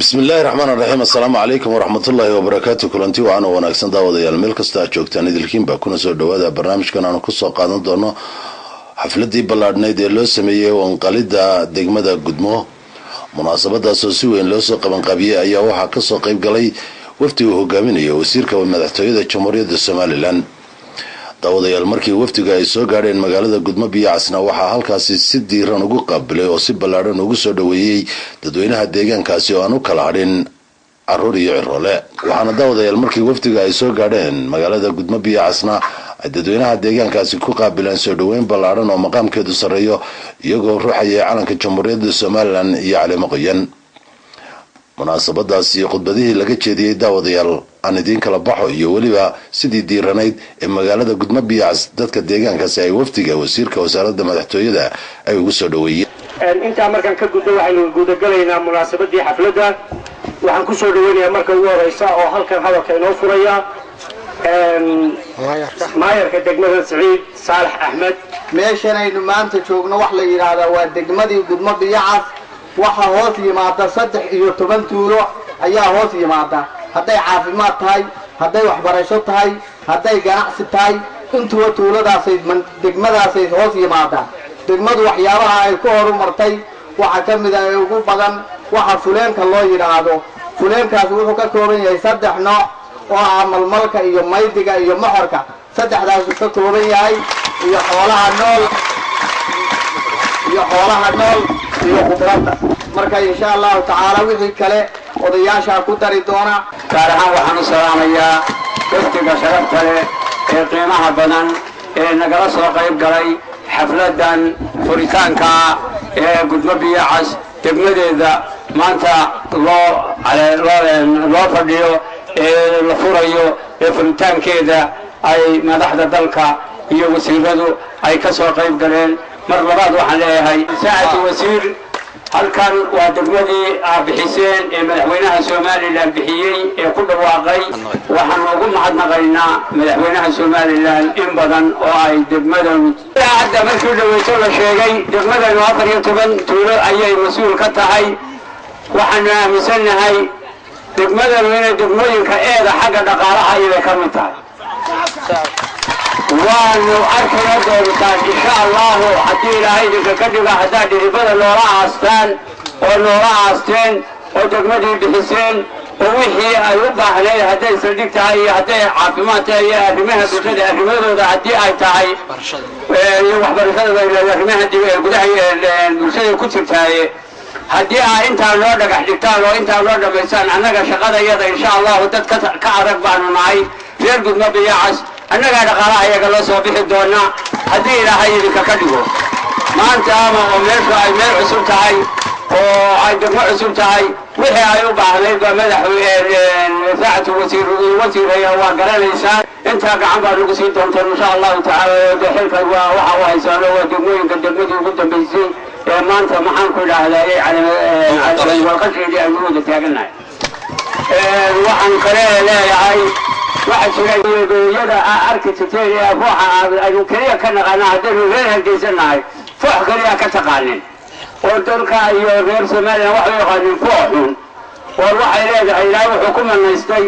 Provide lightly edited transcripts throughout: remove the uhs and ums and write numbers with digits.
بسم الله الرحمن الرحيم. السلام عليكم ورحمة الله وبركاته. كلنتي وأنا وناكسن داوديال meel kasta aad joogtaan idilkiin baa kuna soo dhawaada barnaamijkan aan ku soo qaadan doono xafladii ballaadhnayd ee loo sameeyay wanqalida degmada Gudmo. munaasabadaas oo si weyn loo soo qaban qabiyay ayaa waxa ka soo qayb galay wafdi uu hogaaminayo wasiirka madaxtooyada Jamhuuriyadda Soomaaliland. daawadayaal markii wafdiga ay soo gaareen magaalada Gudmo Biyacasna waxa halkaasi si diiran ugu qaabilay oo si ballaadhan ugu soo dhaweeyay dadweynaha deegaankaasi oo aan u kala hadhin caruur iyo ciroole. waxaana daawadayaal markii wafdiga ay soo gaareen magaalada Gudmo Biyacasna ay dadweynaha deegaankaasi ku qaabileen soo dhaweyn ballaadhan oo maqaamkeedu sareeyo iyagoo ruuxaya calanka Jamhuuriyadda Soomaaliland iyo caleemo qoyan. munaasabadaasi khudbadihii laga jeediyay daawadayaal aan idin kala baxo iyo waliba sidii diiranayd ee magaalada Gudmo Biyacas dadka deegaankaasi ay wafdiga wasiirka wasaaradda madaxtooyada ay ugu soo dhaweeyeen. inta markan ka gudbo waxaynu guud galaynaa munaasabadii xafladda. waxaan ku soo dhaweynayaa marka ugu horeysa oo halkan hadalka inoo furaya maayarka degmada Saciid Saalax Axmed. meeshan aynu maanta joogno wax la yiraahdo waa degmadii Gudmo Biyacas. waxa hoos yimaada 13 tuulo ayaa hoos yimaada haday caafimaad tahay haday waxbarasho tahay haday ganacsi tahay intuba tuuladaasay degmadaasay hoos yimaada. degmadu waxyaabaha ay ku horumartay waxa kamid ah ugu badan waxa fuleenka loo yiraahdo. fuleenkaas wuxuu ka kooban yahay 3 nooc oo ah malmalka iyo maydiga iyo moxorka. saddexdaas uu ka kooban yahay iyo xoolaha nool iyo khudradda. marka insha Allah taala wixii kale odayaasha ku dari doona. gaar ahaan waxaan u salaamayaa wafdiga sharafta leh ee qiimaha badan ee nagala soo qayb galay xafladan furitaanka ee Gudmo Biyacas degmadeeda maanta loo fadhiyo ee la furayo ee furitaankeeda ay madaxda dalka iyo wasiiradu ay ka soo qayb galeen. mar labaad waxaan leeyahay saacad wasiir halkan waa degmadii bixiseen ee madaxweynaha Soomaaliland bixiyay ee ku dhawaaqay. waxaan ugu mahadnaqaynaa madaxweynaha Soomaaliland in badan oo ay degmadan hadda markii dhaweyso la sheegay degmadan 14 tuulo ayay mas'uul ka tahay. waxaan aaminsanahay degmadan inay degmooyinka eeda xagga dhaqaalaha ay ka mid tahay. waanu arkayna doontaan insha Allah haddii ilaahay idinka ka dhigo haddaa dhiribada noola aasteen oo degmadii bixiseen oo wixii ay u baahnayd hadday saldhig tahay iyo hadday caafimaad tahay iyo arrimaha bulshada arrimadooda haddii ay tahay iyo waxbarashada arrimaha gudaha bulshada ku jirtaaye haddii ay intaa loo dhagax dhigtaan oo intaa loo dhamaystaan annaga shaqadayada insha Allah dad ka adag baanu nahay reer Gudmo Biyacas. annaga dhaqaalaha iyaga la soo bixi doona haddii ilaahay idinka ka dhigo. maanta ama meesha ay meel cusub tahay oo ay degmo cusub tahay wixii ay u baahnayd ba madaxweyne saacad wasiiraya waa garanaysaa. inta gacan baa lagu sii doontaa insha Allah taala. xilka waxa uu haysaano waa degmooyinka degmadii ugu dambeysay ee maanta maxaan ku idhaahdaa ay walqashiidii ay wada taaganahay. waxaan kale leeyahay waxa jira arki jirtay ruuxa ay kaliya ka naqaan haddii reer Hargeysanahay foox kaliya ka taqaanin oo dalka iyo reer Soomaaliya wax u yaqaanin fooxun oo waxay leedahay ilaahay wuxuu ku manaystay.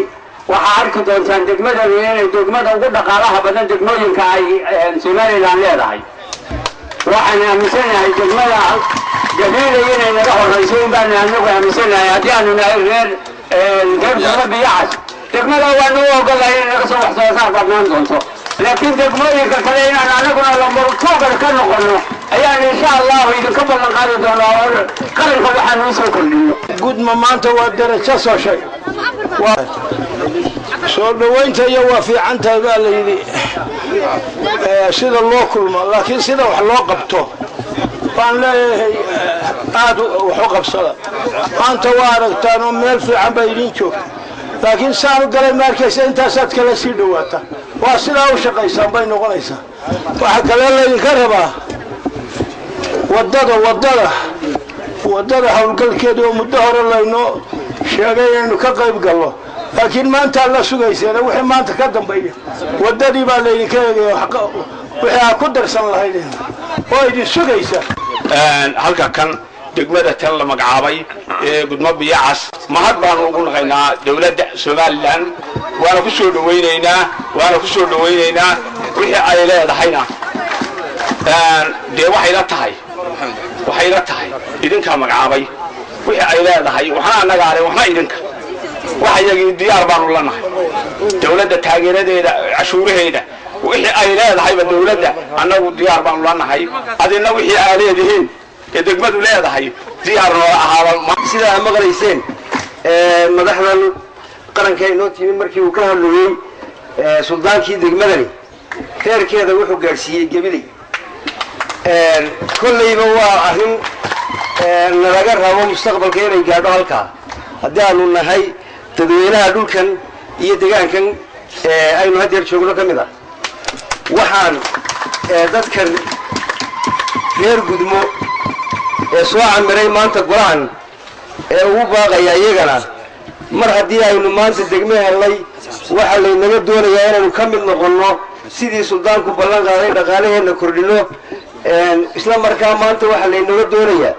waxa arki doontaan degmada inay degmada ugu dhaqaalaha badan degmooyinka ay Soomaaliland leedahay. waxaan aaminsanahay degmada Gabriel inay naga horeyso baan anagu aaminsanahay haddii aanu nahay reer Gudmo Biyacas. degmada waanu ogolahay in laga soo wax soo saar badnaan doonto laakiin degmooyinka kale inaan anaguna lambarkooda ka noqono ayaan insha Allah idinka ballan qaadi doonaa oo qaranka waxaan u soo kordhino. Gudmo maanta waa darajo soo shay soo dhaweynta iyo waa fiicantahay baa la yidhi sida loo kulmo laakiin sida wax loo qabto baan leeyahay aad wax u qabsada. maanta waa aragtaan oo meel fiican baa idin joogta laakiin saan galay markaysa intaasaad kala sii dhawaata waa sidaa u shaqaysan bay noqonaysaa. waxa kale la idinka rabaa wadada hawlgalkeeda oo muddo hore laynoo sheegay inaynu ka qayb galno laakiin maanta la sugayseen wixii maanta ka dambeeya wadadii baa la idinka eegay wixii aad ku darsan lahaydeen oo idin sugaysa. halka kan degmada tan la magacaabay ee gudmo biyacas mahad baan ugu naqaynaa dawladda Soomaaliland waana ku soo dhaweynaynaa wixii ay leedahayna dee waxay la tahay idinka magacaabay wixii ay leedahay waxna anaga aray waxna idinka waxa iyagii diyaar baan u lanahay dawladda taageeradeeda cashuuraheeda wixii ay leedahay ba dawladda anagu diyaar baan u lanahay adina wixii ay leedihiin ee degmadu leedahay diyaar noo ahaaba sida maqlayseen madaxdan qaranka inoo timi markii uu ka hadlayay suldaankii degmadani heerkeeda wuxuu gaarsiiyey gabilay kollayba waa arrin nalaga rabo mustaqbalka inay gaadho halkaa haddii aanu nahay dadweynaha dhulkan iyo deegaankan aynu haddeer joogno ka mid ah waxaan dadkan reer gudmo ee soo camiray maanta golahan ee ugu baaqaya iyagana mar haddii aynu maanta degme helnay waxaa laynaga doonayaa inaynu ka mid noqonno sidii suldaanku ballan qaaday dhaqaalaheenna kordhino isla markaa maanta waxaa laynaga doonayaa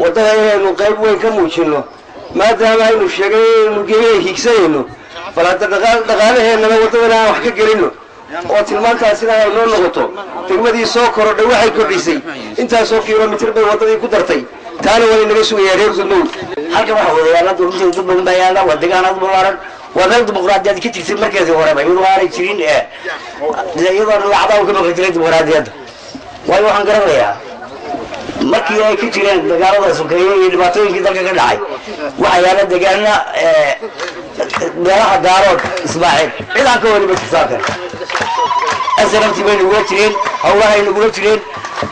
waddada inaynu qayb weyn ka muujinno maadaama aynu sheegay inaynu gebiga higsanayno bal hadda dhaqaalaheennana waddadana aan wax ka gelinno oo tilmaantaasina ay noo noqoto degmadii soo korodhay waxay kordhisay intaasoo kilomitir bay waddadii ku dartay taana waa inaga sugayaa reer gudmow halkan waxa weeyaan dad badan baa yaala waa deegaan aad ballaaran waa meel dimuqraadiyad ka jirtay markeedii horeba iyadoo aanay jirin iyadoo lacagaha ka maqan jiray dimuqraadiyadda waayo waxaan garanayaa markii ay ka jireen dagaalada sokeeye iyo dhibaatooyinkii dalka ka dhacay waxaa yaala deegaana meelaha daarood ismaaciil cidaan ka waliba jirtaakan asarabti bay nagula jireen hawlahay nagula jireen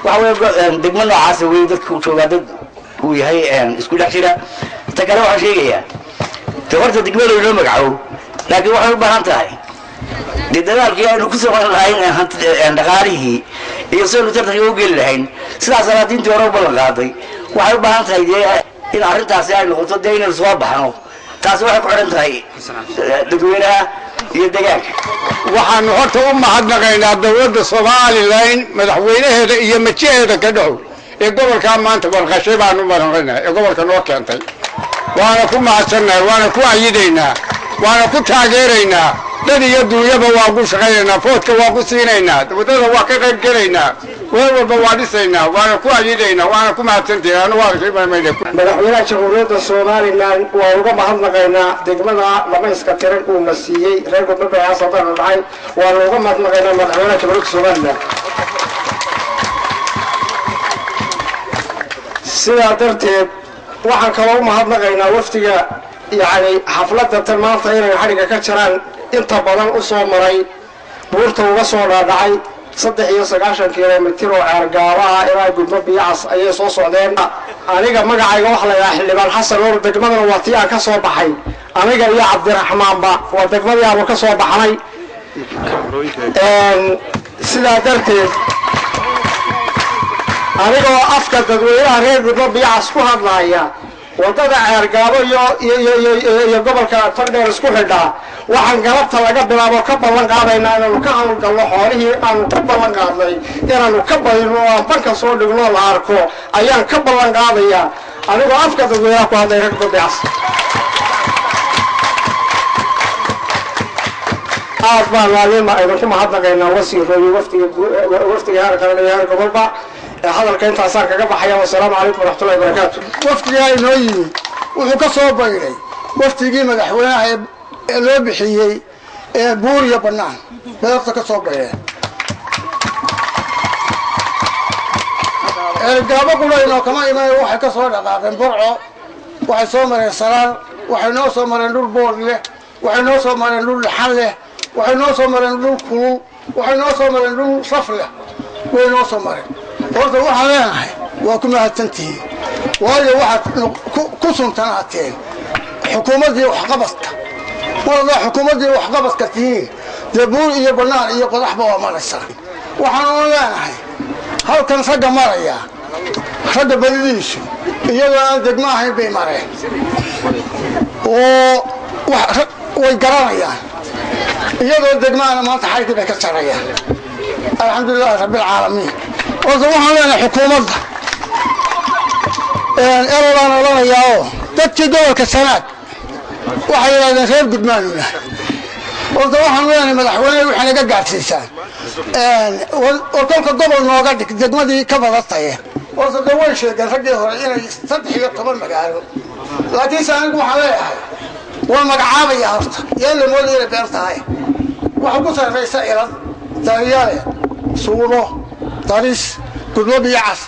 waxa weeye degmo noocaasa wey dadka u joogaa dad uu yahay isku dhex jira ta kale waxaan sheegayaa de horta degmada inoo magacow laakiin waxay u baahan tahay dee dagaalkii aynu ku soo lahayn dhaqaalihii iyo saynu tartanka u geli lahayn sidaas salaadiintii hore u ballan qaaday waxay u baahan tahay dee in arrintaasi ay noqoto dee inaynu soo baxno taasi waxay ku xidhan tahay dadweynaha iyo deegaanka waxaanu horta u mahadnaqaynaa dawladda Soomaaliland madaxweynaheeda iyo majiheeda ka dhow ee gobolka maanta balqashay baanu maranqaynaa ee gobolka noo keentay waana ku mahadsannahay waana ku ayidaynaa waana ku taageeraynaa dad iyo dunyaba waa ku shaqaynaynaa foodka waa ku siinaynaa waddada waa ka qayb gelaynaa weel walba waa dhisaynaa waana ku ayidaynaa waana ku mahadsantahay anu waa madaxweynaha jamhuuriyadda Soomaaliland waa uga mahadnaqaynaa degmada dhamayska tiran uu na siiyey reer gudmo biyacas haddana dhacay waana uga mahadnaqaynaa madaxweynaha jamhuuriyadda Soomaaliland sidaa darteed waxaan kaloo u mahadnaqaynaa wafdiga yani xafladda tan maanta inay xadhigga ka jiraan inta badan u soo maray buurta uga soo dhaadhacay 93 kilomitir oo ceergaabaha ilaa gudmo biyacas ayay soo socdeen aniga magacayga waxa la yidhaha xildhibaan xasan oo degmadana waa tii aan ka soo baxay aniga iyo cabdiraxmaanba waa degmadii aanu ka soo baxnay sidaa darteed aniga oo afka dadweynaha reer gudmo biyacas ku hadlaaya waddada ceergaabo iyo gobolka tagdheer isku xidhaa waxaan galabta laga bilaabo ka ballan qaadaynaa inaanu ka hawlgalno xoolihii aanu ku ballan qaadnay inaanu ka badino oo aan banka soo dhigno la arko ayaan ka ballan qaadayaa anigoo afka dadweynaha ku hadlay reer gudmo biyacas aad baan maalima idinku mahadnaqaynaa wasiirooyi waftiga heer qaran iyo heer gobolba hadalka intaasaan kaga baxaya wasalaamu calaykum waraxmatullahi wabarakaatu waftigaa inoo yimi wuxuu ka soo bayray waftigii madaxweynaha ee loo bixiyey ee buur iyo bannaan meelta ka soo bayreen gaabo qulaynoo kama imayn waxay ka soo dhaqaaqeen burco waxay soo mareen salaal waxay noo soo mareen dhul boor leh waxay noo soo mareen dhul dhaxan leh waxay noo soo mareen dhul kulul waxay noo soo mareen dhul saf leh way noo soo mareen horta waxaan leenahay waa ku mahadsantihiin waayo waxaad ku suntanaateen xukuumaddii waxqabadka mar haddaa xukuumaddii waxqabadka tihiin dee buur iyo bannaan iyo qodaxba waa maraysaa waxaan leenahay halkan ragga maraya ragga badidiisu iyadoo aan degmo ahayn bay mareen oo way garanayaan iyadoo degmaana maanta xaydii bay ka jarayaan alxamdulilahi rabbilcaalamiin horta waxaan leenahay xukuumadda erobaan odhanayaa oo dadkii gobolka sanaag waxay yidhahdeen reer gudmaanuna horta waxaan leenahay madaxweyne waxay naga gaadhsiisaan oo kolka gobol nooga dhig degmadii ka badataye horta de way sheegeen raggii hore inay 13 magaalo laakiinse anigu waxaan leeyahay waa magacaabaya horta yaan la moodaya inay beer tahay waxa ku sarreysa iran daariyaale suulo daris gudmo biyacas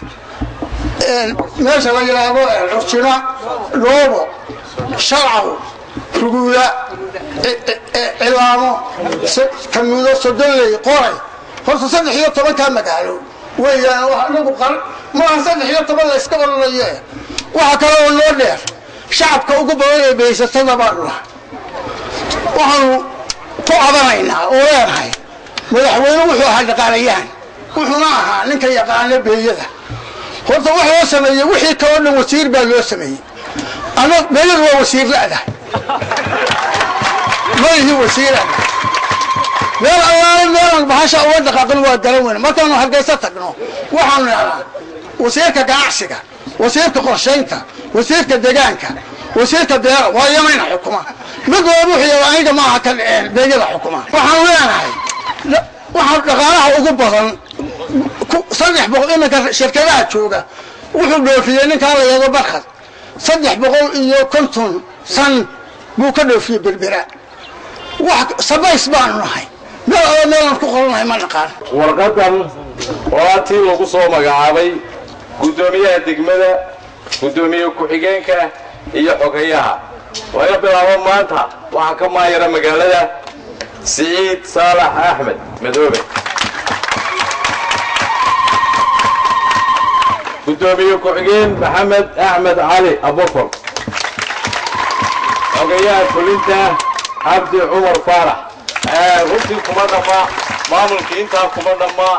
meesha la yidhaahdo curjina loobo sharcaw ruguula cilaamo kamuudo sodonley qoray horta 13 magaalo weeyaan wax lagu qal ma 13 la iska oranaye waxa kale oo loo dheer shacabka ugu badan ee beesatada baan waxaanu ku cadanaynaa oo leenahay madaxweyne wuxuu ahaa dhaqaalayahan wuxuuna ahaa ninka yaqaana beeyada horta wax loo sameeyey wixii kaloo dhan wasiir baa loo sameeyey ana beeyadu waa wasiir la'dahay ما هي وسيلة لا لا بحاشا أول دقائق وادرون ما كانوا هالقيسات تقنوا وحنا وسيلة قاعسكة وسيلة قرشينك وسيلة دجانك وسيلة ديار وهي من الحكومة بدو أروح يا عيد ما كان بيجي الحكومة وحنا هاي لا وحنا دقائق وقبضا صدق بقول إنك شركات شوكة وحنا في إنك هذا يا بخر صدق بقول إياه كنتم سن مو كله في بالبراء واحد سبايس بانو نحي ما نقول نحي ما نقال ورقدم واتي لوgu soo magacaabay gudoomiyaha degmada gudoomiyaha ku-xigeenka iyo xogayaha way bilaabo maanta waxa ka maayara magaalada Saciid Saalax Axmed Madoobe gudoomiyaha ku-xigeen Maxamed Axmed Cali Abubakar xogayaha kulinta عبد عمر فارح runtii kuma dhamma maamulkii intaa kuma dhamma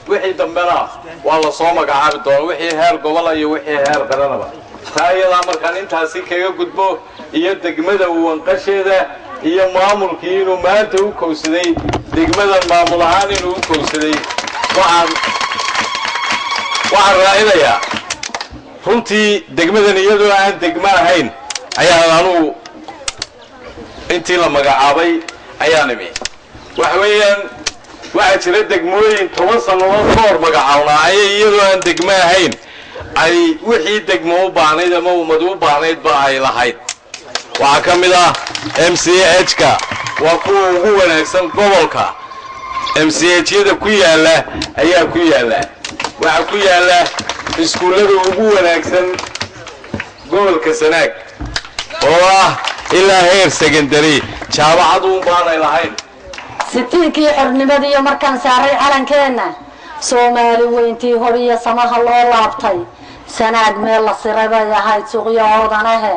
wixii dambena waa la soo magacaabi doona wixii heer gobol iyo wixii heer qaranaba taa iyada markaan intaasi kaga gudbo iyo degmada wanqasheeda iyo maamulkii inuu maanta u kowsaday degmadan maamul ahaan inuu u kowsaday waxaan raacinayaa runtii degmadan iyadoo aan degmo ahayn ayaan anugu intii la magacaabay ayaan imi waxa weeyaan waxa jira degmooyin 10 sanadood ka hor magacaabnay iyadoo aan degmo ahayn ay wixii degmo u baahnayd ama ummadu u baahnayd ba ay lahayd waxa kamid ah MCH-ka waa kuwa ugu wanaagsan gobolka MCH-yada ku yaala ayaa ku yaala waxa ku yaala iskuulada ugu wanaagsan gobolka Sanaag oo إلا هير سكندري شابعدون بانay lahayn sitiinkii xornimada iyo markaan saaray calankeena Soomaali weyntii horiya samaha loo laabtay Sanaag meel la siraday ahayd suuqyahoodanahe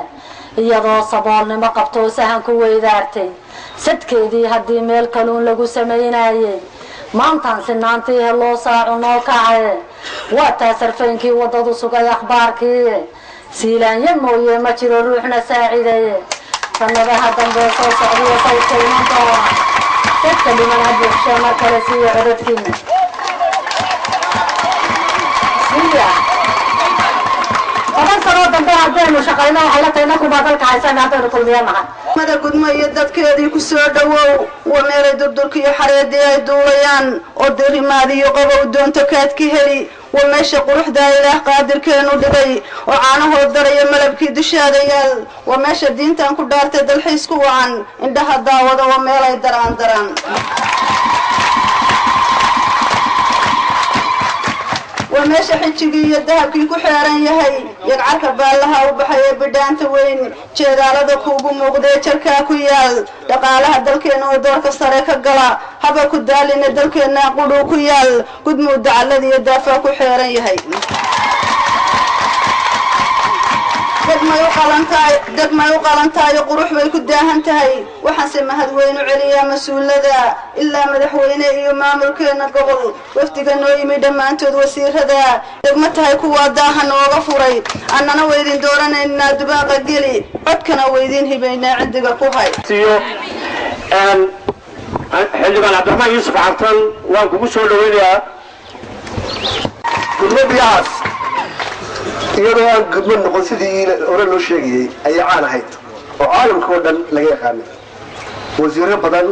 iyadoo saboolnimo qabto sahan ku weydaartay sadkeedii hadii meel kaluun lagu sameeynaayay maantaan sinaantii loo saaco noo kacay waa taasarfeenkii wadadu sugay akhbaarkii siilaanya mooyee ma jiro ruuxna saacideeye sanadaha dambe soo socdiyo saytaynaanta dadka dhiman hadbuuxshe mar kale siiyo codadkiina toban sanoo dambe haddaynu shaqayno waxay la tahay inankubaa dalka haysana haddaynu kulmiya nahay mada gudmo iyo dadkeedii ku soo dhawow waa meelay durdurka iyo xareedii ay duulayaan oo dirimaad iyo qabow doonto kaadka heli waa meesha quruxda ilaah qaadirkeenu dhigay oo caanahood daraya malabkii dushaada yaal waa meesha diintan ku dhaartay dalxiisku wacan indhaha daawada waa meelay daraan وماشي حجي الذهب كي كحيران يهي يقعرك بالها وبحي بدانت وين جدالة كوبو مقدي تركا كيال دقالها دلكين ودورك السريك القلا هبا كدالين دلكين ناقلو كيال قد مودع الذي يدافع كحيران يهي dad ma u qalantaay qurux bay ku daahan tahay waxaan mahad weyn u celiyaa mas'uulada ilaa madaxweyne iyo maamulkeena gobol waftiga noo yimi dhamaantood wasiirada degma tahay kuwa daahan ooga furay annana weydin dooranayna dubaaqa geli codkana weydin hibayna cidiga ku hay xildhibaan cabdiraxmaan yuusuf cartan waan kugu soo dhaweynayaa gudmo biyahaas iyadoo aan gudmo noqon sidii hore loo sheegayay ayay caan ahayd oo caalamka oo dhan laga yaqaanay wasiiro badan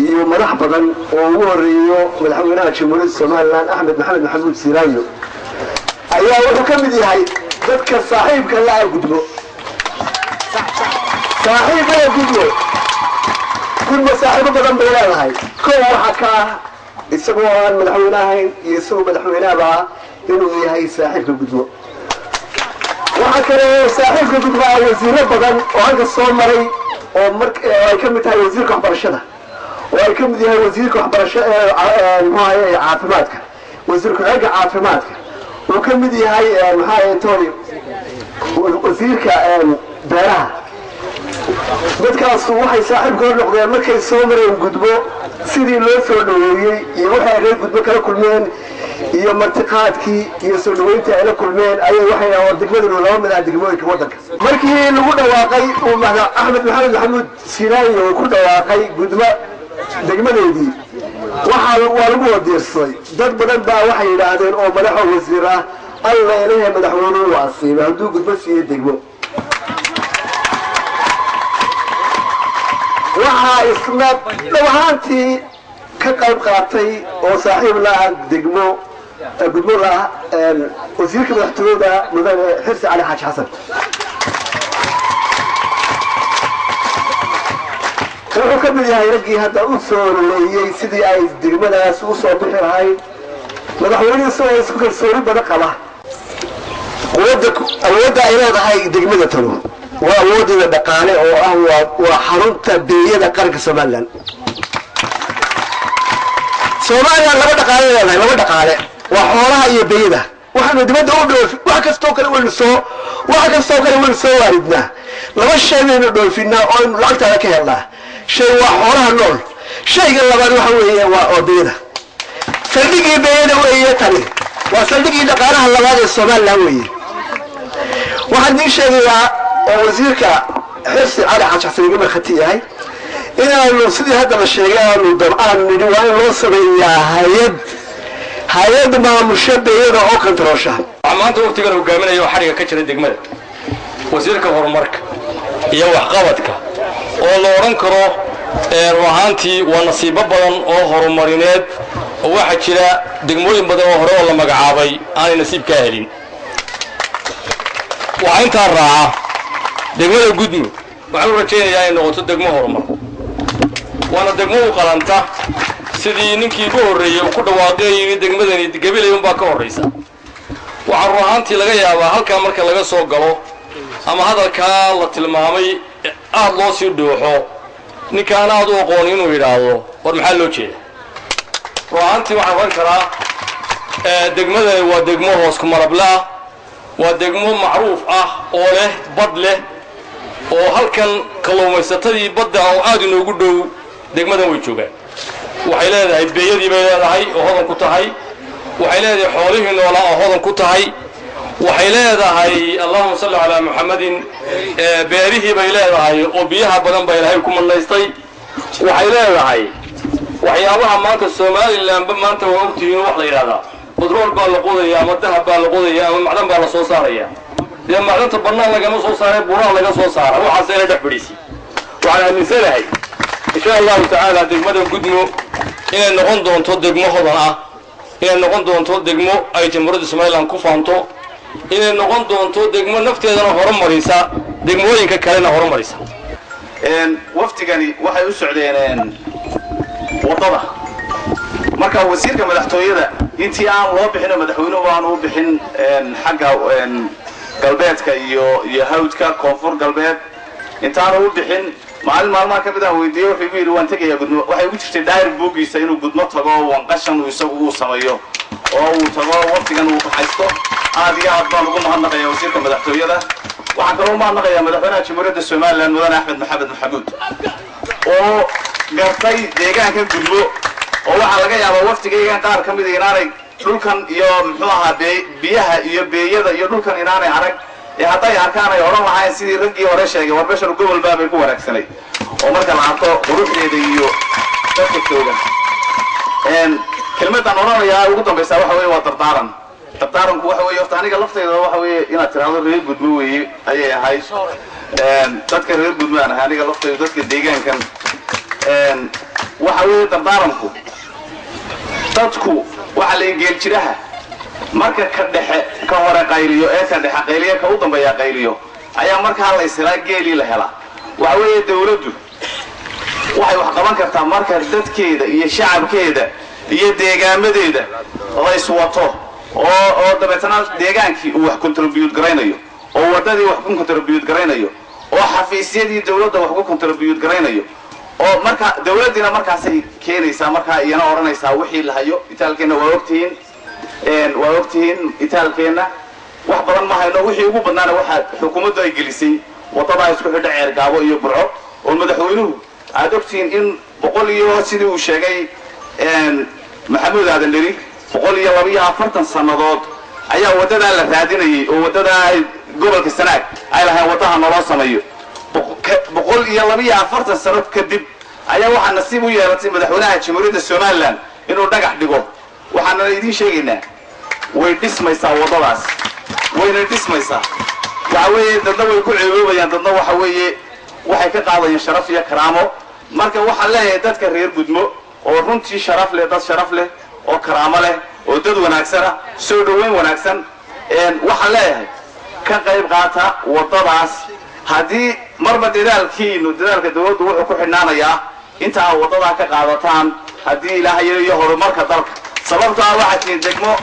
iyo madax badan oo ugu horeeyo madaxweynaha jamhuuriyadda somaliland axmed maxamed maxamuud siiraayo ayaa wuxuu ka mid yahay dadka saaxiibka la gudbo saaxiibka gudbo saaxiibo badan bay leedahay kow waxaa ka ah isagoo aan madaxweyne ahayn iyo isagoo madaxweynahaba inuu yahay saaxiibka gudbo waxaa kale saaxiibka gudbo ah wasiiro badan oo halka soo maray oo ay ka mid tahay wasiirka waxbarashada oo ay ka mid yahay wasiirka waxbarashada caafimaadka wasiirka xagga caafimaadka uu ka mid yahay wasiirka beeraha dadkaas waxay saaxiibkooda noqdeen markay soo mareen gudbo sidii loo soo dhaweeyey iyo waxay reer gudbo kala kulmeen iyo martiqaadkii iyo soo dhaweyntii ay la kulmeen ayay waxay degmaduna laba mid ah degmooyinka waddanka markii lagu dhawaaqay uu axmed maxamed maxamuud siiraayo uu ku dhawaaqay gudbo degmadeedii waa lagu wadiirsaday dad badan baa waxay yidhaahdeen oo madaxo wasiir ah alla ilahe madaxweynuhu waa asiibay hadduu gudbo siiyo degmo waxaa isna dhawahaantii ka qayb qaatay oo saaxiib la-ah gudmo la-ah wasiirka madaxtooyada mudane xirsi cali xaaji xasan wuxuu ka mid yahay raggii hadda u soo ololeeyey sidii ay degmadaas u soo bixi lahayd madaxweynuhu isagoo isku kalsooni badan qaba awoodda ay leedahay degmada talo waa awoodeeda dhaqaale oo ah waa xarunta beeyada qaranka somaliland somaliland laba dhaqaale leedahay laba dhaqaale waa xoolaha iyo beeyada waxaanu dibadda u dhoofi wax kastoo kale waynu soo waaridnaa laba shay baynu dhoofinaa oo aynu lacagtaada ka helnaa shay waa xoolaha nool shayga labaad waxa weeye waa beeyada saldhigii beeyada weeye tani waa saldhigii dhaqaalaha labaad ee somaliland weeye waxaan idiin sheegayaa oo wasiirka xirsi cali xaaji xasan iga markhati yahay inaanu sidii hadda la sheegay aanu dabcaan nidhi waa in loo sameeyaa hay-ad maamusho beeyada oo kantaroosha maanta waqtigan hogaaminaya oo xariga ka jira degmada wasiirka horumarka iyo waxqabadka oo la odhan karo run ahaantii waa nasiibo badan oo horumarineed oo waxaa jira degmooyin badan oo hore oo la magacaabay aanay nasiib kaa helin waxaa intaa raaca degmada gudmo waxaan u rajaynayaa inay noqoto degmo horumar waana degmo u qalanta sidii ninkii ugu horreeyey uu ku dhawaaqay degmadani gabilay unbaa ka horraysa waxaa run ahaantii laga yaabaa halkaa marka laga soo galo ama hadalkaa la tilmaamay aad loo sii dhuuxo ninkaan aad u aqooni inuu yidhaahdo war maxaa loo jeeda run ahaantii waxaan oran karaa degmadani waa degmo hoos ku marablaah waa degmo macruuf ah oo leh bad leh oo halkan kalluumaysatadii badda oo aad inoogu dhow degmadan way joogaan waxay leedahay beeyadii bay leedahay oo hodan ku tahay waxay leedahay xoolihii noolaa oo hodan ku tahay waxay leedahay allahuma salli calaa muxammadin beerihii bay leedahay oo biyaha badan bay ilaahay ku madnaystay waxay leedahay waxyaabaha maanta somalilandba maanta waa ogtihiin wax la yidhahdaa بدرول بالقضية أما الذهب بالقضية أما المعدن بالصوصارية إذا معدن تبنى لك نص صوصارية براء لك صوصارة وحسينا دحبريسي وعلى المثال هاي إن شاء الله تعالى دقمة قدمو إن نغندون تودق مخضنا إن نغندون تودق مو أي تمرد اسماعيل عن كفانتو إن نغندون تودق مو نفتي هذا هرم مريسا دقموين ككلنا هرم مريسا إن وفتقني waxay u socdeen wadada marka wasiirka madaxtooyada intii aan loo bixin madaxweynuhu aan u bixin xagga galbeedka iyo hawdka koonfur galbeed intaan u bixin maalmaha ka mid ah weydiiyay wuxuu yiri waan tagayaa gudmo waxay ugu jirtay daayir buugiisa inuu gudmo tago wan qashan uu isagu uu sameeyo oo uu tago waqtigan uu haysto aad iyo aad baan ugu mahadnaqayaa wasiirka madaxtooyada waxaan kaloo mahadnaqayaa madaxweynaha jamhuuriyadda Soomaaliland mudane Axmed Maxamed Maxamuud oo gartay deegaanka gudmo oo waxa laga yaabaa waqtigeegan qaar ka mid ah inaanay dhulkan iyo muxuu ahaa biyaha iyo beeyada iyo dhulkan inaanay arag ee haday arkaan ay oran lahayn sidii raggii hore sheegay war bashar gobol baabay ku wanaagsanay oo marka la arko quruxdeeda iyo dadka joogan kelmadan oranayaa ugu dambaysa waxa weeye waa dardaaran dardaaranku waxa weeye horta aniga laftayda waxa weeye inaad tiraahdo reer gudmo weeye ayay ahayd dadka reer gudmo aan ahay aniga laftayda dadka deegaankan waxa weeye dardaaranku dadku waxa la ingeel jiraha marka ka dhexe ka hore qayliyo ee ka dhexe qayliyo ka u dambeeya qayliyo ayaa markaa la isla geeli la hela waxa weeye dawladdu waxay wax qaban kartaa marka dadkeeda iyo shacabkeeda iyo deegaamadeeda la iswato oo dabeetana deegaankii uu wax contribute garaynayo oo wadadii wax ku contribute garaynayo oo xafiisyadii dawladda wax ku contribute garaynayo oo marka dawladdiina markaasay keenaysaa markaa iyana oranaysaa wixii la hayo itaalkeena waa ogtihiin itaalkeena wax badan ma hayno wixii ugu badnaana waxa xukuumaddu ay gelisay wadada isku xidha Ceergaabo iyo Burco oo madaxweynuhu aad ogtihiin in 100 iyo sidii uu sheegay maxamuud aadan dheri 142 sanadood ayaa wadada la raadinayay oo wadada gobolka Sanaag ay lahayn wadaha nolol sameeyo 142 sano kadib ayaa waxa nasiib u yeelatay madaxweynaha Jamhuuriyadda Soomaaliland inuu dhagax dhigo waxaana idin sheegaynaa way dhismaysaa wadadaas wayna dhismaysaa waxa weeye dadna way ku ceeboobayaan dadna waxa weeye waxay ka qaadayaan sharaf iyo karaamo marka waxa leeyahay dadka reer gudmo oo runtii sharaf leh dad sharaf leh oo karaamo leh oo dad wanaagsan soo dhaweyn wanaagsan waxa leeyahay ka qayb qaata wadadaas haddii marba dadaalka dawladdu wuxuu ku xidhnaanayaa inta wadada ka qaadataan haddii ilaahay iyo horumarka dalka sababtoo ah waxa tiin degmo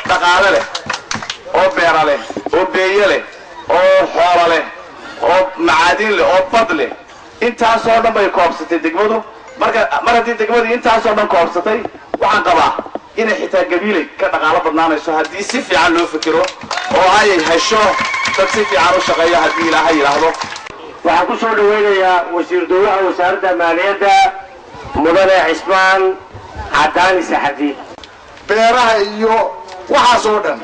dhaqaale leh oo beera leh oo beeyo leh oo xoolo leh oo macaadin leh oo bad leh intaasoo dhan bay koobsatay degmadu mar haddii degmadii intaasoo dhan koobsatay waxaan qabaa inay xitaa gabiilay ka dhaqaalo badnaanayso haddii si fiican loo fikiro oo ay hesho dad si fiican u shaqeeyo haddii ilaahay yidhaahdo waxaan ku soo dhawaynayaa wasiir dowlaha wasaaradda maaliyadda mudane cismaan cadaani saxadi beeraha iyo waxaasoo dhan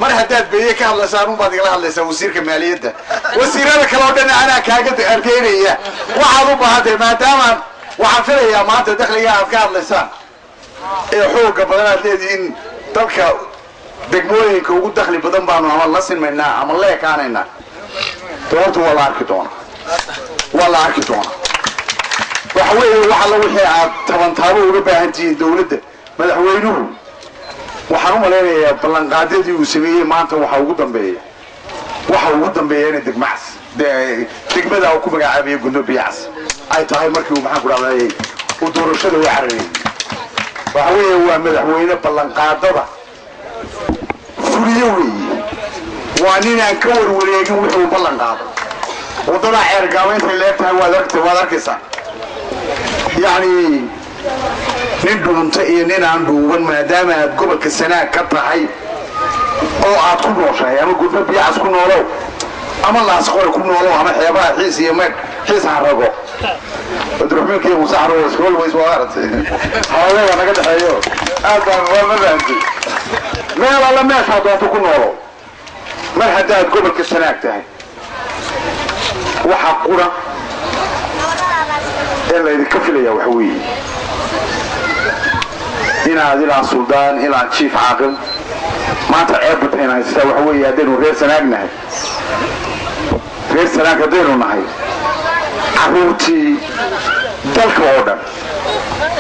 mar haddaad beeye ka hadlaysaan unbaad igala hadlaysaa wasiirka maaliyadda wasiirada kale oo dhan anaa kaaga argeynaya waxaad u baahantahay maadaama waxaan filayaa maanta dakhliga aad ka hadlaysaan ee xooga badan aad leedihiin dalka degmooyinka ugu dakhli badan baanu ama la sinmaynaa ama la ekaanaynaa doorta waa la arki doonaa waxa weeye waxa la wixii aad tabantaabo uga baahan tihiin dawladda madaxweynuhu waxaan u malaynayaa ballanqaadyadii uu sameeyey maanta waxa ugu dambeeya inay degmada uu ku magacaabiyo gudno biyacas ay tahay markii uu maxaan ku dhahday uu doorashada u cararayay waxa weeye waa madaxweyne ballanqaadada fuliyo weeye waa ninaan ka warwareegin wuxuu ballan qaado wadada Ceergaabo intay leegtahay waad arkaysaa يعني ندون تأي نان دوون ما دام قبل كسنة كترحي أو عتكون وشاي أما قلنا بيعس كون ولو أما الله أسقور كون ولو أما حيابا حيس يمك حيس عرقو تروح منك يا مسحر وسكول ويسوارت حاولي أنا قد حيو أبا ما بنتي ما والله ما شاطر تكون ولو ما حداد قبل كسنة كتاعي وحقنا إلا إذا كفل يا وحوي هنا هذه السلطان هنا شيف عاقل ما تعبت هنا يستوى وحوي يدينه غير سناقنا غير سناق دينه نهاي عروتي دلك وعودا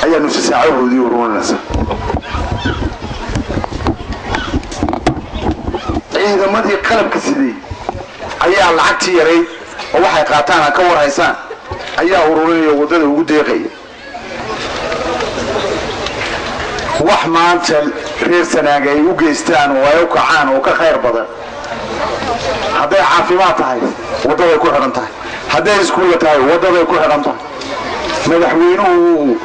أي نص ساعة ودي ورون نسا إذا ما دي قلب كسيدي أي العكتي يريد وواحد قاطعنا كور هيسان ayaa ururiyay wadada ugu deeqay wax maanta reer Sanaag ay u geystaan oo ay u kacaan oo ka khayr badan haday caafimaad tahay wadada ku xiran tahay haday iskuul tahay wadada ku xiran tahay madaxweynuhu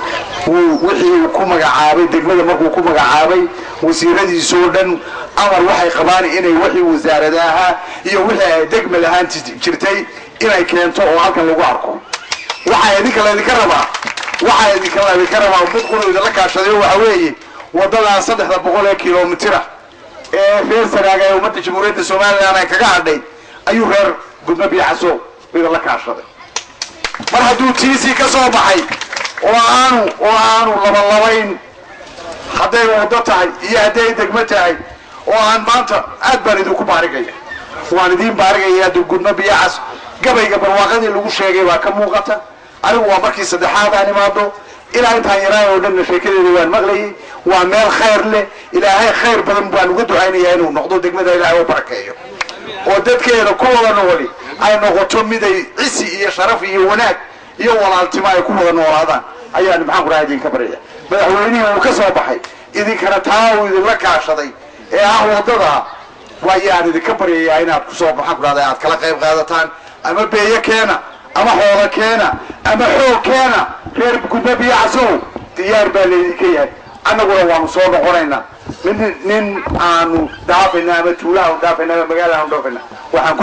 wixii ku magacaabay degmada markuu ku magacaabay wasiiradiisa oo dhan amar waxay qabaan inay wixii wasaaradaha iyo wixii ay degmada ahaan jirtay inay keento oo halkan lagu arko waxay idinka la dadkuna la kaashaday waxa weeye wadada 300 kiiloomitir ee reer Sanaag ay ummadda Jamhuuriyadda Soomaaliland ay kaga hadhay ayuu reer gudmo biyacaso la kaashaday mar hadduu tiisi ka soo baxay oo aanu labayn hadday wado tahay iyo hadday degmo tahay oo aan maanta aad baan idinku baarigaya waan idiin baarigayaa gudmo biyacas gabayga barwaaqadii lagu sheegay baa ka muuqata anigu waa markii saddexaad aan imaado ilaa intaan yaraan oo dhanna sheekadeeda waan maqlayay waa meel khayr leh ilaahay khayr badan baan uga ducaynayaa inuu noqdo degmada ilaahay u barakeeyo oo dadkeena ku wada nooli ay noqoto mid ay cisi iyo sharaf iyo wanaag iyo walaaltimo ay ku wada noolaadaan ayaan maxaan ku dhahay idinka baryaya madaxweynihii uu ka soo baxay idinkana taa uu idinla kaashaday ee ah wadada waayaan idinka baryayaa inaad kusoo maxaan ku dhahday aad kala qayb qaadataan ama beeyo keena ama xoolo keena ama xoog keena reer gudmo biyacasow diyaar baa laydinka yahay annaguna waanu soo noqonaynaa nin aanu dhaafayna ama tuulaha u dhaafayna ama magaalaha u dhaafayna waxaan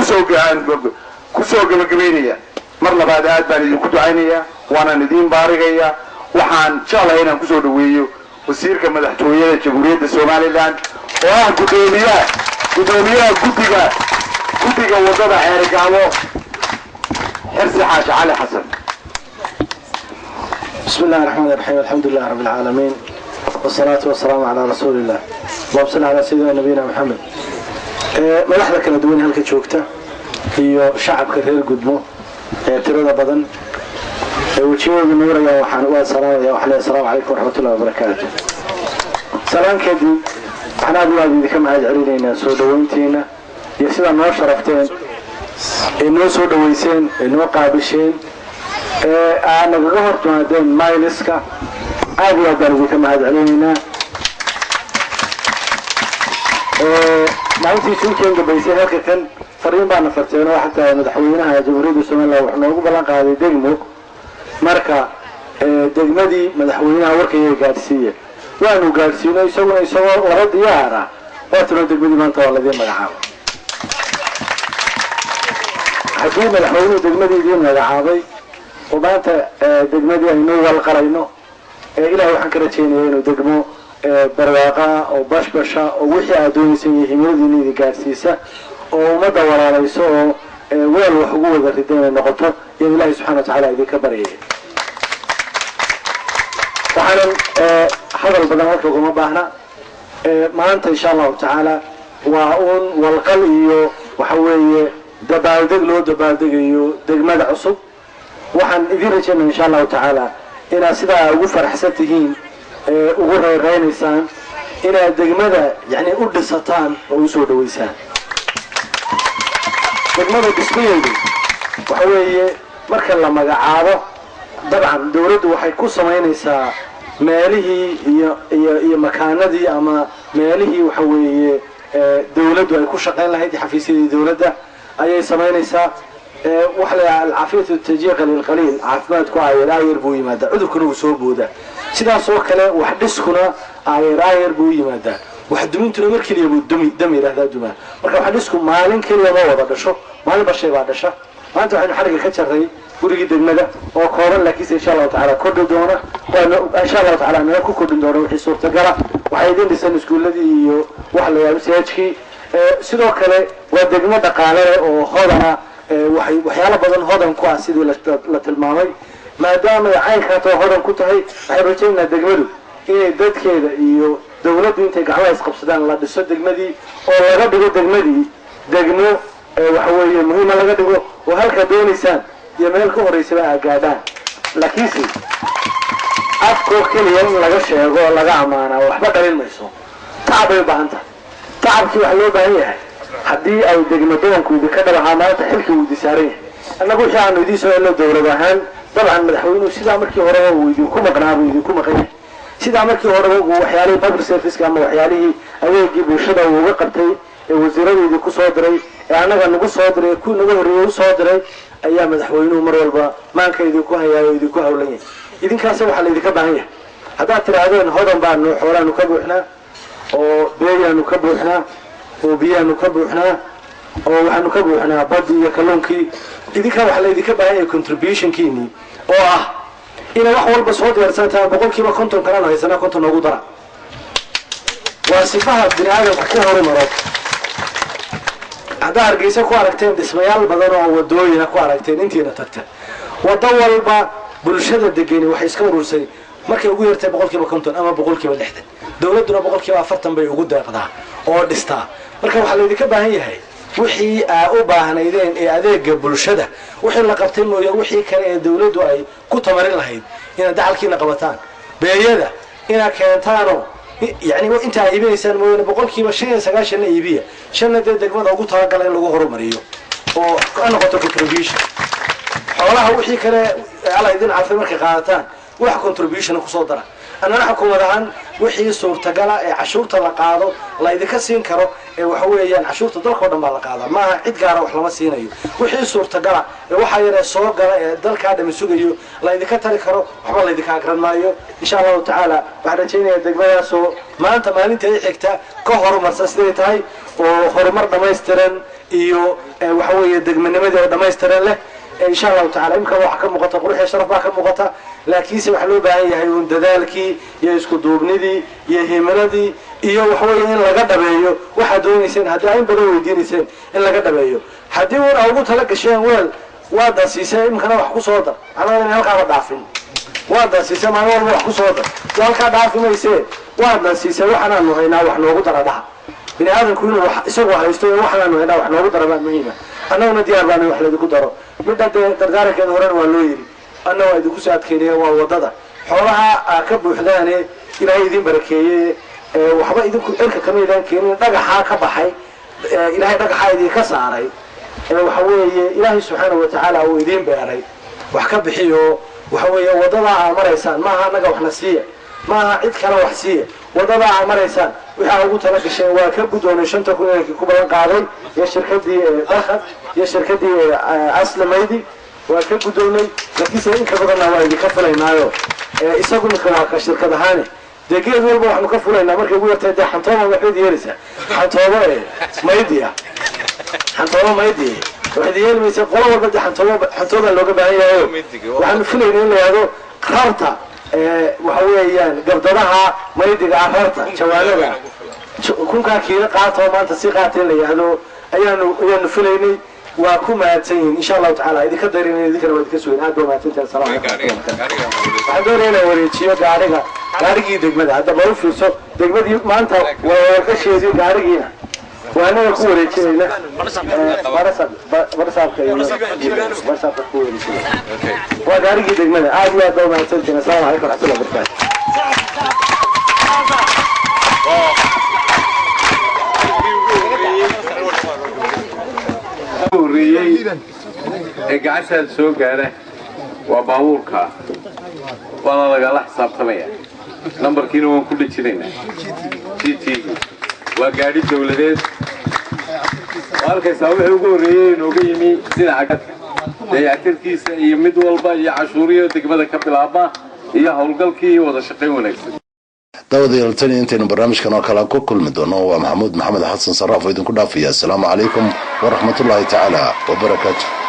kusoo gabagabaynayaa mar labaad aad baan idinku ducaynayaa waanan idiin baarigayaa waxaan jeclahay inaan kusoo dhaweeyo wasiirka madaxtooyada jamhuuriyadda somaliland oo ah gudoomiyaha guddiga wadada ceerigaabo حرص حاج علي حسن. بسم الله الرحمن الرحيم الحمد لله رب العالمين والصلاة والسلام على رسول الله اللهم صل على سيدنا نبينا محمد. مدحدا kala duwan halka joogta iyo shacabka reer gudmo tirada badan wajiyada nuuraya waxaan u salaamayaa assalaamu alaykum warahmatullahi wabarakatuh. salaam kadib waxaan aad idinka mahad celinaynaa soo dhaweyntiina iyo sida noo sharafteen inoo soo dhaweyseen inoo qaabisheen aan naga hormaadeen mayliska aad iyo aad baan idinka mahad celinaynaa maalintii suuqeen gabaysay halka kan fariin baan farteen oo xataa madaxweynaha jamhuuriyadda Soomaaliya wuxuu noogu ballan qaaday degmo marka degmadii madaxweynaha warkayay gaarsiiyay waanu gaarsiinay isagoo laba diyaar ah oo tiro degmadii maanta waa ladii magacaabay haddii madaxweynuhu degmadii idiin magacaabay oo maanta degmadii aynu walqalayno ilaahay waxaan ka rajaynayaa inuu degmo barwaaqa oo bashbasha oo wixii aad doonaysay iyo himiladiina idin gaarsiisa oo ummadda walaalayso oo weel wax ugu wada riday inay noqoto iyo ilaahay subxaana watacaala idinka baryaya waxaanan hadal badan halka ugama baahna maanta insha allahu tacaala waa uun walqal iyo waxa weeye dabaaldeg loo dabaaldegayo degmada cusub waxaan idin rajaynaa insha allahu tacaala inaad sidaa ugu faraxsan tihiin ugu reereynaysaan inaad degmada yani u dhisataan oo u soo dhaweysaan degmada dhismayeedu waxa weeye marka la magacaabo dabcan dawladdu waxay ku samaynaysaa meelihii iyo makaanadii ama meelihii waxa weeye dawladdu ay ku shaqayn lahayd xafiisyadii dawladda ayay samaynaysaa waxa la alcaafiyatu tajiiqa lilqaliil caafimaadku aayar buu yimaadaa cudurkuna uu soo boodaa sidaas oo kale wax dhiskuna aayar buu yimaadaa wax dumintuna mar keliya buu dam yidhaahdaa dumaa marka wax dhisku maalin keliya ma wada dhasho maalin bashay baa dhasha maanta waxaynu xariga ka jarray gurigii degmada oo kooban laakiinse insha allahu tacaala kordhi doona insha allahu tacaala naga ku kordhin doona wixii suurtagala waxay idin dhisan iskuulladii iyo wax la yaabo seejkii sidoo kale waa degmo dhaqaale oo hodana waxyaalo badan hodan ku ah sidii la tilmaamay maadaama ay caynkaatoo hodan ku tahay waxay rajaynaa degmadu inay dadkeeda iyo dawladdu intay gacmaha isqabsadaan la dhiso degmadii oo laga dhigo degmadii degmo waxa weeye muhiima laga dhigo oo halka doonaysaan iyo meel ka horeysaba aa gaadhaan laakiinse afkoo keliya in laga sheego oo laga ammaanaa waxba dhalin mayso tacab bay u baahan tahay tacabkii waxa loo baahan yahay haddii ay degmo doonku idinka dhabahaa maanta xilkii uu idisaaran yahay annagu wixii aanu idiin soo helno dawlad ahaan dabcan madaxweynuhu sidaa markii horeba uu idinku maqnaa buu idinku maqan yahay sidaa markii horeba uu waxyaalihii public serviceka ama waxyaalihii adeegii bulshada uu uga qabtay ee wasiirada idinku soo diray ee annaga nagu soo diray ee kuwii naga horreeyey u soo diray ayaa madaxweynuhu mar walba maanka idinku hayaayo o idinku hawlan yahay idinkaasi waxaa la idinka baahan yahay haddaad tidhaahdeen hodan baanu xoolaanu ka buuxnaa oo beeyaanu ka buuxnaa oo biyaanu ka buuxnaa oo waxaanu ka buuxnaa badii iyo kalluunkii idinkaa waxaa la idinka baahan yahay contributionkiinii oo ah inay wax walba soo diyaarsantaa boqolkiiba 50 kalena haysana 50 noogu dara waa sifaha bini aadamku ku horumaro haddaa hargeysa ku aragteen dhismayaal badan oo wadooyina ku aragteen intiina tagta waddo walba bulshada degani waxay iska urursay markay ugu yartay boqolkiiba 50 ama boqolkiiba 60 dawladuna boqolkiiba 40 bay ugu deeqdaa oo dhistaa marka waxa la idinka baahan yahay wixii u baahnaydeen ee adeega bulshada wixii la qabtay mooyo wixii kale ee dawladdu ay ku tamarin lahayd in dacalkiina qabataan beeyada ina keentaano يعني انت ايبينيسان mooyane boqolkiiba 95 iibiya shanada degmada ugu talagalay in lagu horumariyo oo ka noqoto contribution xoolaha wixii kale ala idin cafay markay qaadataan wax contribution ku soo dara anana xukuumadahan wixii suurtagala ee cashuurta la qaado la idinka siin karo ee waxa weeyaan cashuurta dalka oo dhan baa la qaadaa ma cid gaar ah wax lama siinayo wixii suurtagala ee waxa yar soo gala ee dalka dham sugayo la idinka tari karo waxba la idinka aqran maayo insha Allah taala waxaan rajaynayaa degmadaas oo maanta maalinta ay xigta ka horumarsan sidee tahay oo horumar dhameystiran iyo waxa weeye degmanimadii oo dhameystiran leh إن شاء الله تعالى يمكن واحد كم مقطع قروح شرف باكم مقطع لكن سوى حلو بعين يهون دذالكي يسكت دوبندي يهمندي إياه وحوي إن لقد بيجو واحد دون يسين هذا عين بدو يدين يسين إن لقد بيجو حدي ور أوجد لك الشيء وال وهذا سيسا يمكن واحد صوته أنا اللي هلقى ضعفين وهذا سيسا ما هو واحد صوته هلقى ضعف ما يصير وهذا سيسا وحنا إنه هنا وحنا وجود رضع بني هذا كله يسوى هيستوي وحنا إنه هنا وحنا وجود رضع مهمة أنا وندي أربعة وحنا ذكره midda dardaarkan horan waa loo yiri anna waa idinku saadkeeyay waa wadada xoolaha ka buuxdaane ilaahay idin barakeeyay waxba idinku cirka kamidaan keenin dhagaxa ka baxay ilaahay dhagaxa idin ka saaray waxa weeye ilaahay subhanahu wa ta'ala uu idin beeray wax ka bixiyo waxa weeye wadada amaraysan ma aha naga waxna siiya ma aha cid kale wax siiya wadada amaraysan waxa ugu tala gashay waa ka gudoonay 5 kun ee ku badan qaaday iyo shirkadii Bakhad iyo shirkadii Aslamaydi waa ka gudoonay laakiin in ka badan waa idin ka fulaynaayo isagu ninka ka shirkadahaane deegeed walba waxnu ka fulaynaa markay ugu yartay xantooba waxay yeelaysaa xantooba maydiya xantooba maydiya waxay yeelaysaa qolo walba xantooba looga baahan yahay waxaan fulaynaa in la yiraahdo qarta waxa weeyaan gabdadaha maydiga ararta jawaanada kunka kiila qaato maanta si qaateen la yiraahdo ayaanu filaynay waa ku maadsanyiin insha Allah taala idinka darinay idinka waa idinka soo aad baa maadsantahay salaam alaykum adoorena wareejiyo gaarigii degmada hadda baa u fiirso degmadii maanta waa ka sheediyay gaarigiina waana ku wareejinayna barsaabka ku wareejinayna waa gaarigii degmada aad iyo aad baa maadsantahay salaam alaykum warahmatullahi wabarakatuh ee gacantaada soo gaara waa baabuurka waana lagala xisaabtamaya nambarkiina waan ku dhejinaynaa GT waa gaadhi dawladeed halkaysaa wixii ugu horreeyey inooga yimi dhinaca gadka dayactirkiisa iyo mid walba iyo cashuuriyo degmada ka bilaaba iyo howlgalkii iyo wada shaqayn wanaagsan dawadayaal tani intaynu barnaamijkan oo kale ku kulmi doono waa maxamuud maxamed xasan saraaf oo idinku dhaafaya assalaamu calaykum waraxmatullaahi tacaala wabarakaatuh